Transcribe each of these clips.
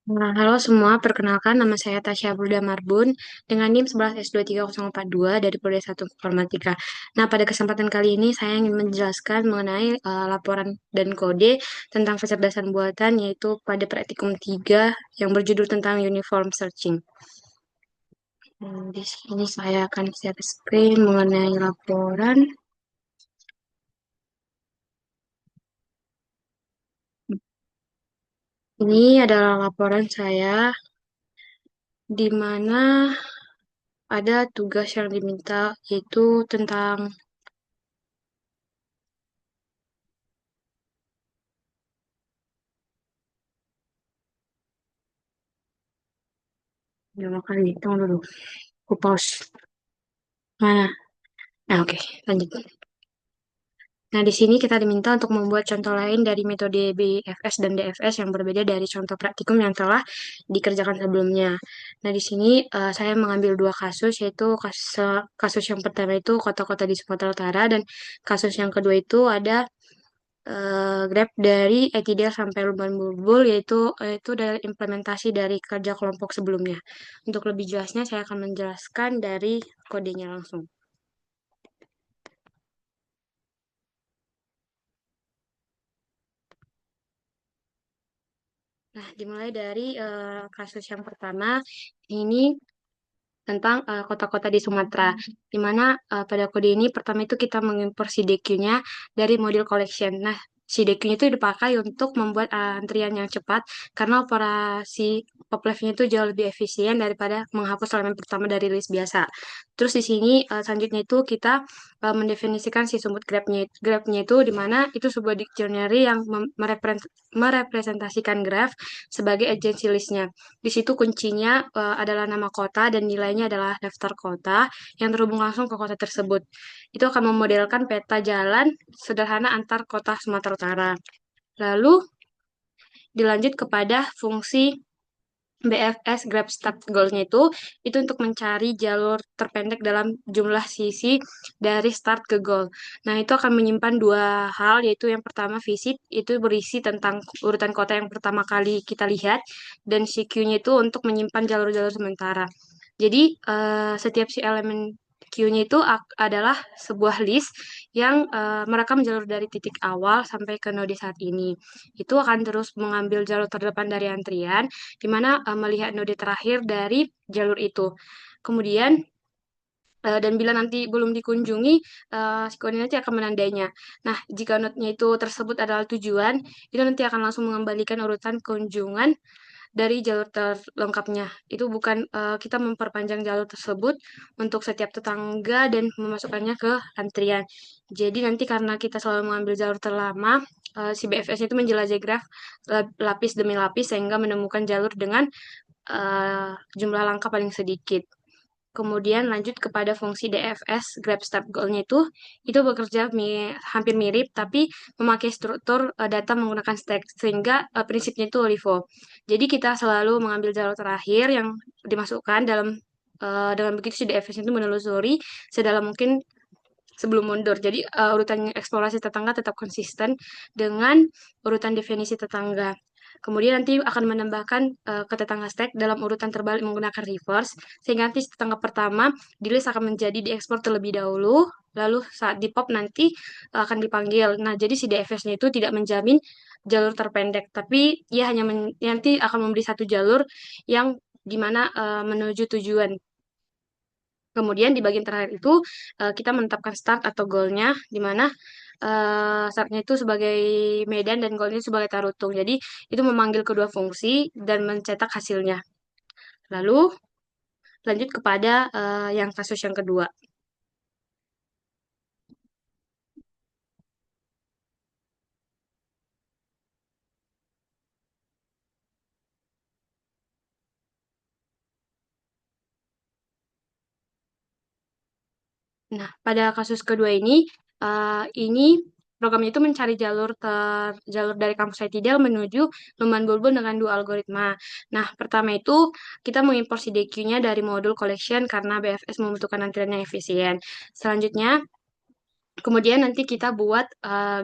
Nah, halo semua, perkenalkan nama saya Tasya Burda Marbun dengan NIM 11S23042 dari Prodi 1 Informatika. Nah, pada kesempatan kali ini saya ingin menjelaskan mengenai laporan dan kode tentang kecerdasan buatan yaitu pada praktikum 3 yang berjudul tentang uniform searching. Di sini saya akan share screen mengenai laporan. Ini adalah laporan saya di mana ada tugas yang diminta yaitu tentang berapa kali? Tunggu dulu. Aku pause. Mana? Nah, oke, lanjut. Nah, di sini kita diminta untuk membuat contoh lain dari metode BFS dan DFS yang berbeda dari contoh praktikum yang telah dikerjakan sebelumnya. Nah, di sini saya mengambil dua kasus, yaitu kasus yang pertama itu kota-kota di Sumatera Utara, dan kasus yang kedua itu ada Grab dari Etidel sampai Lumban Bulbul, yaitu dari implementasi dari kerja kelompok sebelumnya. Untuk lebih jelasnya, saya akan menjelaskan dari kodenya langsung. Nah, dimulai dari kasus yang pertama, ini tentang kota-kota di Sumatera, di mana pada kode ini pertama itu kita mengimpor CDQ-nya dari model collection. Nah, CDQ-nya itu dipakai untuk membuat antrian yang cepat karena operasi uplift-nya itu jauh lebih efisien daripada menghapus elemen pertama dari list biasa. Terus di sini selanjutnya itu kita mendefinisikan si sumut graph-nya itu di mana itu sebuah dictionary yang merepresentasikan graph sebagai agency list-nya. Di situ kuncinya adalah nama kota dan nilainya adalah daftar kota yang terhubung langsung ke kota tersebut. Itu akan memodelkan peta jalan sederhana antar kota Sumatera Utara. Lalu dilanjut kepada fungsi BFS Grab Start Goal-nya itu untuk mencari jalur terpendek dalam jumlah sisi dari start ke goal. Nah, itu akan menyimpan dua hal, yaitu yang pertama visit, itu berisi tentang urutan kota yang pertama kali kita lihat, dan CQ-nya itu untuk menyimpan jalur-jalur sementara. Jadi, setiap si elemen Q-nya itu adalah sebuah list yang merekam jalur dari titik awal sampai ke node saat ini. Itu akan terus mengambil jalur terdepan dari antrian, di mana melihat node terakhir dari jalur itu. Kemudian, dan bila nanti belum dikunjungi, si koordinatnya akan menandainya. Nah, jika node-nya itu tersebut adalah tujuan, itu nanti akan langsung mengembalikan urutan kunjungan dari jalur terlengkapnya. Itu bukan kita memperpanjang jalur tersebut untuk setiap tetangga dan memasukkannya ke antrian. Jadi nanti karena kita selalu mengambil jalur terlama, si BFS itu menjelajahi graf lapis demi lapis sehingga menemukan jalur dengan jumlah langkah paling sedikit. Kemudian lanjut kepada fungsi DFS, Grab Start Goal-nya itu bekerja hampir mirip, tapi memakai struktur data menggunakan stack, sehingga prinsipnya itu LIFO. Jadi kita selalu mengambil jalur terakhir yang dimasukkan dengan begitu si DFS itu menelusuri sedalam mungkin sebelum mundur. Jadi urutan eksplorasi tetangga tetap konsisten dengan urutan definisi tetangga. Kemudian nanti akan menambahkan ke tetangga stack dalam urutan terbalik menggunakan reverse, sehingga nanti tetangga pertama di list akan menjadi diekspor terlebih dahulu, lalu saat di pop nanti akan dipanggil. Nah, jadi si DFS-nya itu tidak menjamin jalur terpendek, tapi ia hanya nanti akan memberi satu jalur yang dimana menuju tujuan. Kemudian di bagian terakhir itu kita menetapkan start atau goalnya, di mana startnya itu sebagai medan dan goalnya sebagai tarutung. Jadi itu memanggil kedua fungsi dan mencetak hasilnya. Lalu lanjut kepada yang kasus yang kedua. Nah, pada kasus kedua ini programnya itu mencari jalur dari kampus ITDL menuju Lumban Bulbul dengan dua algoritma. Nah, pertama itu kita mengimpor CDQ-nya dari modul collection karena BFS membutuhkan antrian yang efisien. Selanjutnya, kemudian nanti kita buat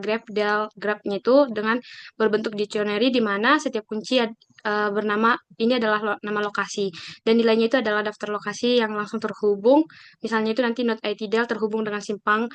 graph-nya itu dengan berbentuk dictionary di mana setiap kunci bernama ini adalah nama lokasi dan nilainya itu adalah daftar lokasi yang langsung terhubung. Misalnya itu nanti Node ITDL terhubung dengan simpang,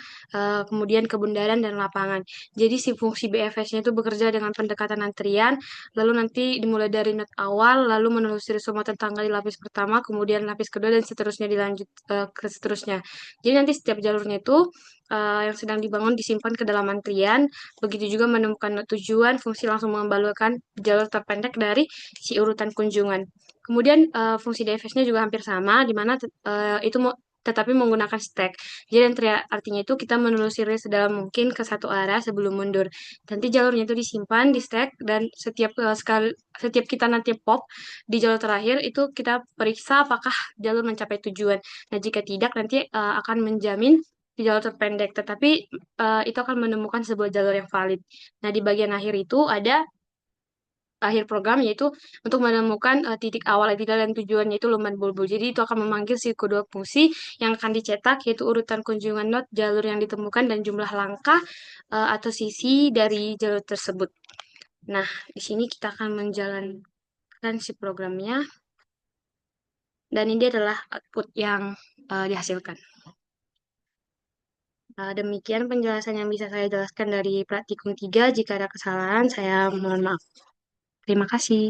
kemudian ke bundaran dan lapangan. Jadi si fungsi BFS-nya itu bekerja dengan pendekatan antrian, lalu nanti dimulai dari node awal, lalu menelusuri semua tetangga di lapis pertama, kemudian lapis kedua dan seterusnya dilanjut ke seterusnya. Jadi nanti setiap jalurnya itu yang sedang dibangun disimpan ke dalam antrian. Begitu juga menemukan tujuan, fungsi langsung mengembalikan jalur terpendek dari si urutan kunjungan. Kemudian fungsi DFS-nya juga hampir sama, di mana itu tetapi menggunakan stack. Jadi artinya itu kita menelusuri sedalam mungkin ke satu arah sebelum mundur. Nanti jalurnya itu disimpan di stack dan setiap kita nanti pop di jalur terakhir itu kita periksa apakah jalur mencapai tujuan. Nah, jika tidak nanti akan menjamin di jalur terpendek, tetapi itu akan menemukan sebuah jalur yang valid. Nah, di bagian akhir itu ada akhir program yaitu untuk menemukan titik awal ideal dan tujuannya itu lumban bulbul. Jadi itu akan memanggil si kedua fungsi yang akan dicetak yaitu urutan kunjungan node, jalur yang ditemukan dan jumlah langkah atau sisi dari jalur tersebut. Nah, di sini kita akan menjalankan si programnya dan ini adalah output yang dihasilkan. Demikian penjelasan yang bisa saya jelaskan dari praktikum 3. Jika ada kesalahan, saya mohon maaf. Terima kasih.